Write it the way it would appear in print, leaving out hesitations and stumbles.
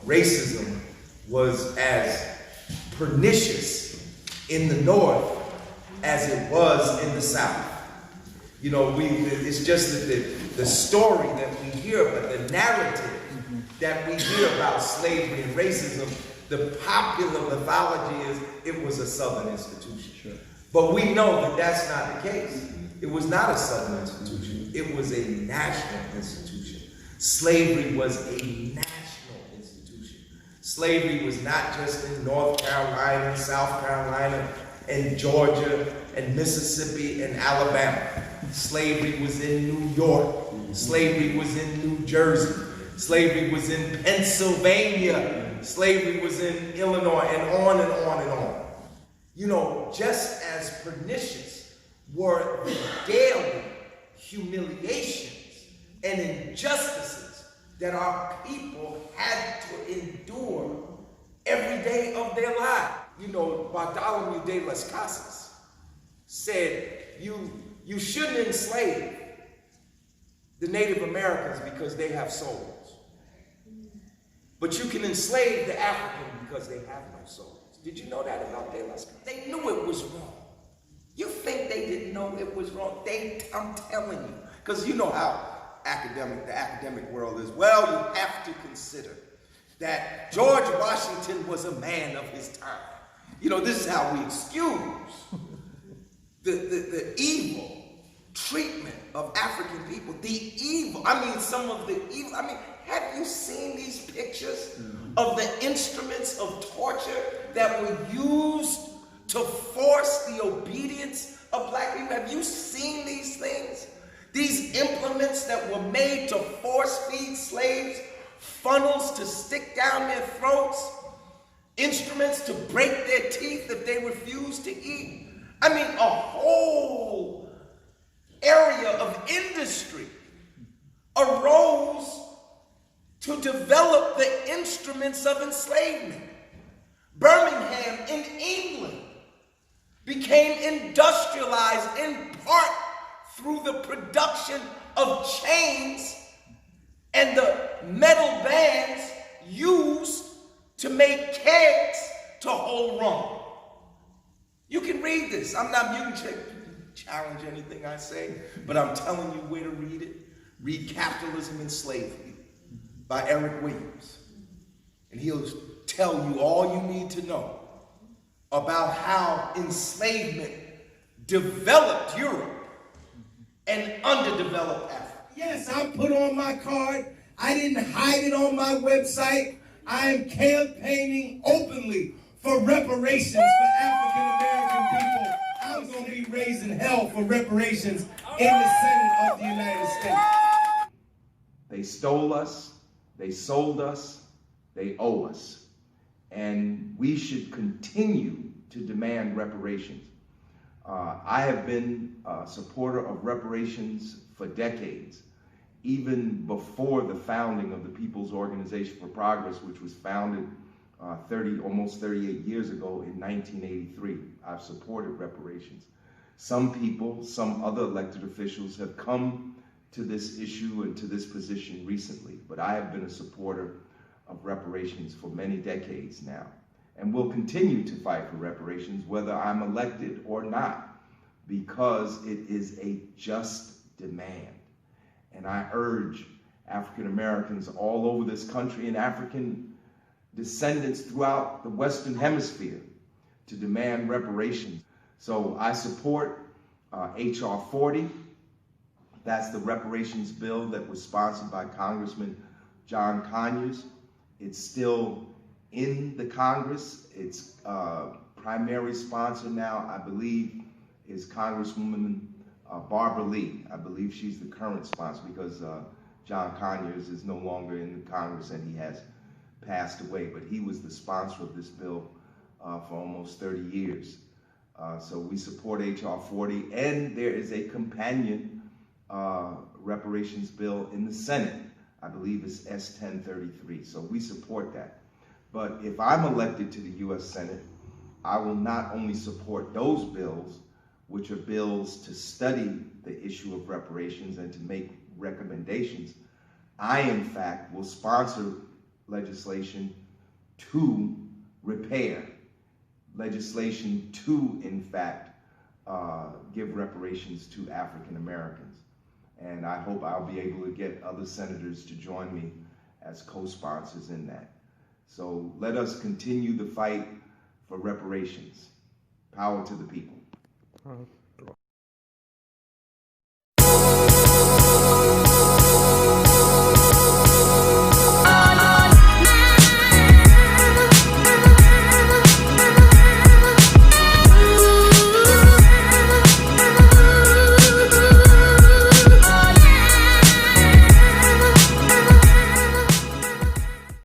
Racism was as pernicious in the North as it was in the South. It's just that the story that we hear, but the narrative that we hear about slavery and racism, the popular mythology is it was a Southern institution. Sure. But we know that that's not the case. It was not a Southern institution. It was a national institution. Slavery was a national institution. Slavery was not just in North Carolina, South Carolina, and Georgia, and Mississippi, and Alabama. Slavery was in New York. Slavery was in New Jersey. Slavery was in Pennsylvania. Slavery was in Illinois, and on and on and on. Just as pernicious were the daily humiliations and injustices that our people had to endure every day of their lives. Bartholomew de las Casas said, you shouldn't enslave the Native Americans because they have souls. But you can enslave the African because they have no souls. Did you know that about de las Casas? They knew it was wrong. You think they didn't know it was wrong? I'm telling you. Because you know how the academic world is. Well, you have to consider that George Washington was a man of his time. This is how we excuse the evil treatment of African people. Some of the evil. Have you seen these pictures of the instruments of torture that were used to force the obedience of black people? Have you seen these things? These implements that were made to force feed slaves, funnels to stick down their throats, instruments to break their teeth if they refused to eat. A whole area of industry arose to develop the instruments of enslavement. Birmingham in England became industrialized in part through the production of chains and the metal bands used to make kegs to hold rum. You can read this. You can challenge anything I say, but I'm telling you where to read it. Read Capitalism and Slavery by Eric Williams. And he'll tell you all you need to know about how enslavement developed Europe and underdeveloped Africa. Yes, I put on my card. I didn't hide it on my website. I am campaigning openly for reparations for African American people. I'm going to be raising hell for reparations in the Senate of the United States. They stole us, they sold us, they owe us. And we should continue to demand reparations. I have been a supporter of reparations for decades, even before the founding of the People's Organization for Progress, which was founded almost 38 years ago in 1983. I've supported reparations. Some people, some other elected officials have come to this issue and to this position recently, but I have been a supporter of reparations for many decades now, and will continue to fight for reparations whether I'm elected or not, because it is a just demand. And I urge African Americans all over this country and African descendants throughout the Western Hemisphere to demand reparations. So I support H.R. 40. That's the reparations bill that was sponsored by Congressman John Conyers. It's still in the Congress. Its primary sponsor now, I believe, is Congresswoman Barbara Lee. I believe she's the current sponsor because John Conyers is no longer in the Congress and he has passed away, but he was the sponsor of this bill for almost 30 years. So we support H.R. 40, and there is a companion reparations bill in the Senate. I believe it's S 1033. So we support that. But if I'm elected to the U.S. Senate, I will not only support those bills, which are bills to study the issue of reparations and to make recommendations. I, in fact, will sponsor legislation to repair, legislation to, in fact, give reparations to African Americans. And I hope I'll be able to get other senators to join me as co-sponsors in that. So let us continue the fight for reparations. Power to the people.